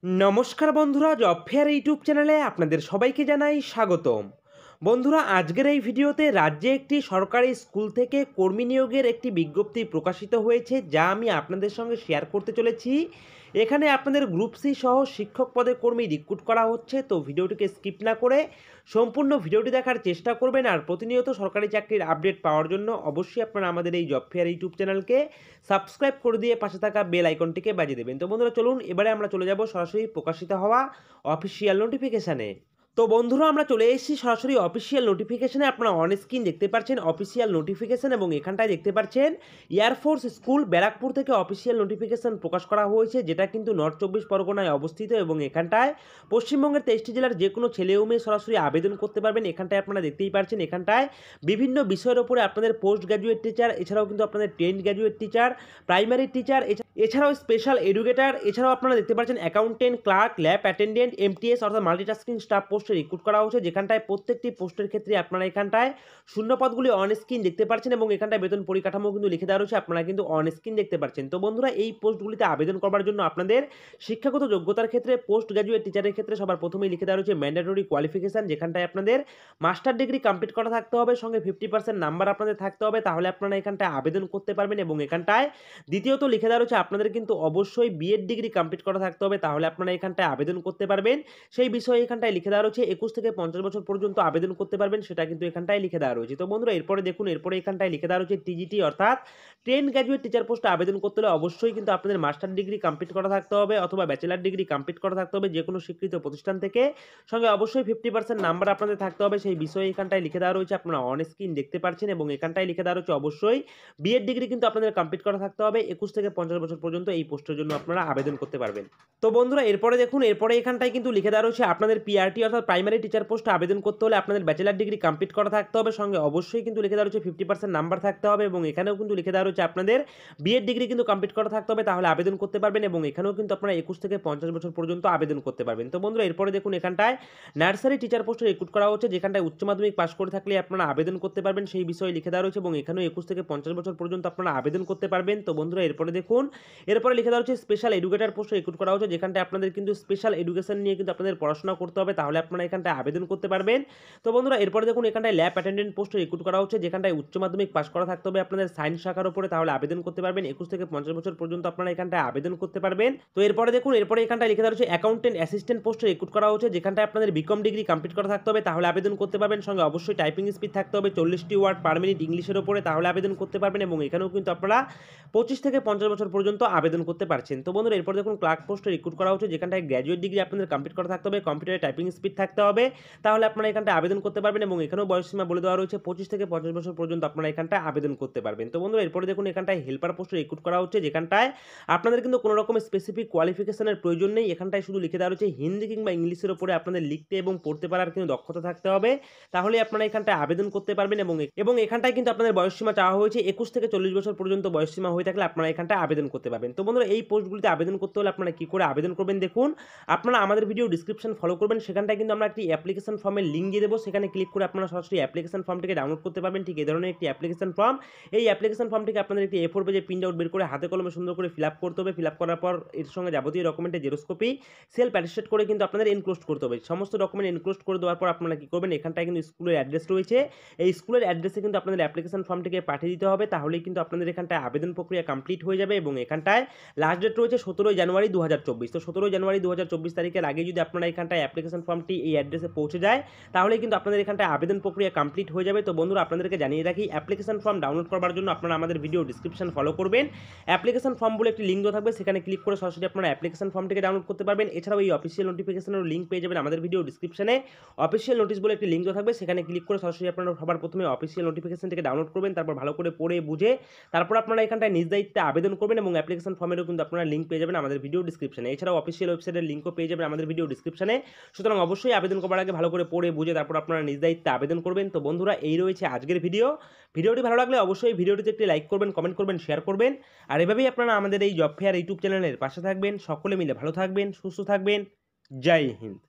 নমস্কার বন্ধুরা, job fair YouTube চ্যানেলে আপনাদের সবাইকে জানাই স্বাগতম। বন্ধুরা, আজকের এই ভিডিওতে রাজ্যে একটি সরকারি স্কুল থেকে কর্মী নিয়োগের একটি বিজ্ঞপ্তি প্রকাশিত হয়েছে, যা আমি আপনাদের সঙ্গে শেয়ার করতে চলেছি। এখানে আপনাদের গ্রুপ সি সহ শিক্ষক পদে কর্মী রিক্রুট করা হচ্ছে। তো ভিডিওটিকে স্কিপ না করে সম্পূর্ণ ভিডিওটি দেখার চেষ্টা করবেন। আর প্রতিনিয়ত সরকারি চাকরির আপডেট পাওয়ার জন্য অবশ্যই আপনারা আমাদের এই জব ফেয়ার ইউটিউব চ্যানেলকে সাবস্ক্রাইব করে দিয়ে পাশে থাকা বেল আইকনটিকে বাজিয়ে দেবেন। তো বন্ধুরা, চলুন এবারে আমরা চলে যাব সরাসরি প্রকাশিত হওয়া অফিসিয়াল নোটিফিকেশানে। তো বন্ধুরা, আমরা চলে এসেছি সরাসরি অফিসিয়াল নোটিফিকেশানে। আপনারা অন স্ক্রিন দেখতে পাচ্ছেন অফিসিয়াল নোটিফিকেশান, এবং এখানটায় দেখতে পাচ্ছেন এয়ারফোর্স স্কুল ব্যারাকপুর থেকে অফিসিয়াল নোটিফিকেশান প্রকাশ করা হয়েছে, যেটা কিন্তু নর্থ চব্বিশ পরগনায় অবস্থিত। এবং এখানটায় পশ্চিমবঙ্গের 23টি জেলার যে কোনো ছেলে ও মেয়ে সরাসরি আবেদন করতে পারবেন। এখানটায় আপনারা দেখতেই পাচ্ছেন, এখানটায় বিভিন্ন বিষয়ের উপরে আপনাদের পোস্ট গ্র্যাজুয়েট টিচার, এছাড়াও কিন্তু আপনাদের tenth graduate teacher, primary teacher, এছাড়াও স্পেশাল এডুকেটার, এছাড়াও আপনারা দেখতে পাচ্ছেন accountant, clerk, lab attendant, MTS অর্থাৎ মাল্টিটাস্কিং স্টাফ পোস্টে রিক্রুট করা হচ্ছে, যেখানটায় প্রত্যেকটি পোস্টের ক্ষেত্রে আপনারা এখানটায় শূন্য পদগুলি অন স্ক্রিন দেখতে পাচ্ছেন, এবং এখানটায় বেতন পরিকাঠামো কিন্তু লিখে দেওয়া রয়েছে, আপনারা কিন্তু অন স্ক্রিন দেখতে পাচ্ছেন। তো বন্ধুরা, এই পোস্টগুলিতে আবেদন করার জন্য আপনাদের শিক্ষাগত যোগ্যতার ক্ষেত্রে পোস্ট গ্র্যাজুয়েট টিচারের ক্ষেত্রে সবার প্রথমেই লিখে দেওয়া রয়েছে ম্যান্ডেটরি কোয়ালিফিকেশন, যেখানটায় আপনাদের মাস্টার ডিগ্রি কমপ্লিট করা থাকতে হবে, সঙ্গে 50% নাম্বার আপনাদের থাকতে হবে, তাহলে আপনারা এখানটায় আবেদন করতে পারবেন। এবং এখানটায় দ্বিতীয়ত লিখে দেওয়া রয়েছে আপনাদের কিন্তু অবশ্যই বিএড ডিগ্রি কমপ্লিট করা থাকতে হবে, তাহলে আপনারা এখানটায় আবেদন করতে পারবেন। সেই বিষয়ে এখানটায় লিখে দেওয়া রয়েছে 21 থেকে 50 বছর পর্যন্ত আবেদন করতে পারবেন, সেটা কিন্তু এখানটায় লিখে দেওয়া রয়েছে। তো বন্ধুরা, এরপরে দেখুন, এরপরে এখানটায় লিখে দেওয়া রয়েছে টিজিটি অর্থাৎ টেন গ্র্যাজুয়েট টিচার পোস্টে আবেদন করতে হলে অবশ্যই কিন্তু আপনাদের মাস্টার ডিগ্রি কমপ্লিট করা থাকতে হবে অথবা ব্যাচেলার ডিগ্রি কমপ্লিট করা থাকতে হবে যে কোনো স্বীকৃত প্রতিষ্ঠান থেকে, সঙ্গে অবশ্যই 50% নাম্বার আপনাদের থাকতে হবে। সেই বিষয়ে এখানটায় লিখে দেওয়া রয়েছে, আপনারা অন স্ক্রিন দেখতে পাচ্ছেন। এবং এখানটায় লিখে দেওয়া রয়েছে অবশ্যই বিএড ডিগ্রি কিন্তু আপনাদের কমপ্লিট করা থাকতে হবে। 21 থেকে 50 বছর পর্যন্ত এই পোস্টের জন্য আপনারা আবেদন করতে পারবেন। তো বন্ধুরা, এরপরে দেখুন, এরপরে এখানটায় কিন্তু লিখে দেওয়া রয়েছে আপনাদের পিআরটি অর্থাৎ প্রাইমারি টিচার পোস্টে আবেদন করতে হলে আপনাদের ব্যাচেলার ডিগ্রি কমপ্লিট করা থাকতে হবে, সঙ্গে অবশ্যই কিন্তু লিখে দেওয়া রয়েছে 50% নাম্বার থাকতে হবে। এবং এখানেও কিন্তু লিখে দেওয়া রয়েছে আপনাদের বিএড ডিগ্রি কিন্তু কমপ্লিট করা থাকতে হবে, তাহলে আবেদন করতে পারবেন। এবং এখানেও কিন্তু আপনারা 21 থেকে 50 বছর পর্যন্ত আবেদন করতে পারবেন। তো বন্ধুরা, এরপরে দেখুন, এখানটায় নার্সারি টিচার পোস্টে রিক্রুট করা হচ্ছে, যেখানটায় উচ্চ মাধ্যমিক পাস করে থাকলে আপনারা আবেদন করতে পারবেন, সেই বিষয়ে লিখে দেওয়া রয়েছে। এবং এখানেও 21 থেকে 50 বছর পর্যন্ত আপনারা আবেদন করতে পারবেন। তো বন্ধুরা, এরপরে দেখুন, এরপরে লিখে দেওয়া হচ্ছে স্পেশাল এডুকেটার পোস্টে রিক্রুট করা হচ্ছে, যেখানটায় আপনাদের কিন্তু স্পেশাল এডুকেশন নিয়ে কিন্তু আপনাদের পড়াশোনা করতে হবে, তাহলে আপনারা এখানটায় আবেদন করতে পারবেন। তো বন্ধুরা, এরপরে দেখুন, এখানটায় ল্যাব অ্যাটেন্ডেন্ট পোস্টে রিক্রুট করা হচ্ছে, যেখানটায় উচ্চ মাধ্যমিক পাস করা থাকতে হবে আপনাদের সায়েন্স শাখার উপরে, তাহলে আবেদন করতে পারবেন। 21 থেকে 50 বছর পর্যন্ত আপনারা এখানটায় আবেদন করতে পারবেন। তো এরপরে দেখুন, এরপরে এখানটায় লিখে দেওয়া হচ্ছে অ্যাকাউন্টেন্ট অ্যাসিস্ট্যান্ট পোস্টে রিক্রুট করা হচ্ছে, যেখানটায় আপনাদের বিকম ডিগ্রি কমপ্লিট করা থাকতে হবে, তাহলে আবেদন করতে পারবেন। সঙ্গে অবশ্যই টাইপিং স্পিড থাকতে হবে 40টি ওয়ার্ড পার মিনিট ইংলিশের উপরে, তাহলে আবেদন করতে পারবেন। এবং এখানেও কিন্তু আপনারা 25 থেকে 50 বছর পর্যন্ত আবেদন করতে পারছেন। তো বন্ধুরা, এরপর দেখুন ক্লার্ক পোস্টে রিক্রুট করা হচ্ছে, যেখানটায় গ্র্যাজুয়েট ডিগ্রি আপনাদের কমপ্লিট করা থাকতে হবে, কম্পিউটারে টাইপিং স্পিড থাকতে হবে, তাহলে আপনারা এখানটায় আবেদন করতে পারবেন। এবং এখানেও বয়সসীমা বলে দেওয়া রয়েছে 25 থেকে 50 বছর পর্যন্ত আপনারা এখানটায় আবেদন করতে পারবেন। তো বন্ধুরা, এরপরে দেখুন, এখানটায় হেল্পার পোস্টে রিক্রুট করা হচ্ছে, যেখানটায় আপনাদের কিন্তু কোনো রকম স্পেসিফিক কোয়ালিফিকেশনের প্রয়োজন নেই। এখানটায় শুধু লিখে দেওয়া রয়েছে হিন্দি কিংবা ইংলিশের উপরে আপনাদের লিখতে এবং পড়তে পারার কিন্তু দক্ষতা থাকতে হবে, তাহলে আপনারা এখানটায় আবেদন করতে পারবেন। এবং এখানটায় কিন্তু আপনাদের বয়সসীমা চাওয়া হয়েছে 21 থেকে 40 বছর পর্যন্ত বয়সসীমা হয়ে থাকলে আপনারা এখানটায় আবেদন করতে পারবেন। তো বন্ধুরা, এই পোস্টগুলিতে আবেদন করতে হলে আপনারা কি করে আবেদন করবেন দেখুন, আপনারা আমাদের ভিডিও ডিসক্রিপশন ফলো করবেন, সেখানটায় কিন্তু আমরা একটি অ্যাপ্লিকেশন ফর্মের লিঙ্ক দিয়ে দেবো, সেখানে ক্লিক করে আপনারা সরাসরি অ্যাপ্লিকেশন ফর্মটিকে ডাউনলোড করতে পারবেন। ঠিক এই ধরনের একটি অ্যাপ্লিকেশন ফর্ম, এই অ্যাপ্লিকেশন ফর্মটিকে আপনাদের একটি A4 পেজে প্রিন্ট আউট বের করে হাতে কলমে সুন্দর করে ফিল আপ করতে হবে। ফিল আপ করার পর এর সঙ্গে যাবতীয় ডকুমেন্টের জেরক্স কপি সেলফ অ্যাটেস্টেড করে কিন্তু আপনাদের এনক্লোজ করতে হবে। সমস্ত ডকুমেন্ট এনক্লোজ করে দেওয়ার পর আপনারা কি করবেন, এখানটায় কিন্তু স্কুলের অ্যাড্রেস রয়েছে, এই স্কুলের অ্যাড্রেসে কিন্তু আপনাদের অ্যাপ্লিকেশন ফর্মটিকে পাঠিয়ে দিতে হবে, তাহলেই কিন্তু আপনাদের এখানটায় আবেদন প্রক্রিয়া কমপ্লিট হয়ে যাবে। এবং এখানটায় লাস্ট ডেট রয়েছে 17 জানুয়ারি 2024। তো 17 জানুয়ারি 2024 তারিখের আগে যদি আপনারা এখানটায় অ্যাপ্লিকেশন ফর্মটি এই অ্যাড্রেসে পৌঁছে যায়, তাহলে কিন্তু আপনাদের এখানটায় আবেদন প্রক্রিয়া কমপ্লিট হয়ে যাবে। তো বন্ধুরা, আপনাদেরকে জানিয়ে রাখি, অ্যাপ্লিকেশন ফর্ম ডাউনলোড করার জন্য আপনারা আমাদের ভিডিও ডিসক্রিপশন ফলো করবেন, অ্যাপ্লিকেশন ফর্ম বলে একটি লিঙ্ক দেওয়া থাকবে, সেখানে ক্লিক করে সরাসরি আপনারা অ্যাপ্লিকেশন ফর্মটিকে ডাউনলোড করতে পারবেন। এছাড়াও এই অফিসিয়াল নোটিফিকেশনের লিঙ্ক পেয়ে যাবেন আমাদের ভিডিও ডিসক্রিপশনে, অফিসিয়াল নোটিশ বলে একটি লিঙ্ক দেওয়া থাকবে, সেখানে ক্লিক করে সরাসরি আপনারা সবার প্রথমে অফিসিয়াল নোটিফিকেশনটিকে ডাউনলোড করবেন, তারপর ভালো করে পড়ে বুঝে তারপর আপনারা এখানটায় নিজ দায়িত্বে আবেদন করবেন। এবং অ্যাপ্লিকেশন ফর্মেরও কিন্তু আপনারা লিঙ্ক পেয়ে যাবেন আমাদের ভিডিও ডিসক্রিপশনে। এছাড়াও অফিসিয়াল ওয়েবসাইটের লিঙ্কও পেয়ে যাবেন আমাদের ভিডিও ডিসক্রিপশনে। সুতরাং অবশ্যই আবেদন করার আগে ভালো করে পড়ে বুঝে তারপর আপনারা নিজ দায়িত্বে আবেদন করবেন। তো বন্ধুরা, এই রয়েছে আজকের ভিডিওটি ভালো লাগলে অবশ্যই ভিডিওটিতে একটি লাইক করবেন, কমেন্ট করবেন, শেয়ার করবেন। আর এভাবেই আপনারা আমাদের এই জব ফেয়ার ইউটিউব চ্যানেলের পাশে থাকবেন। সকলে মিলে ভালো থাকবেন, সুস্থ থাকবেন। জয় হিন্দ।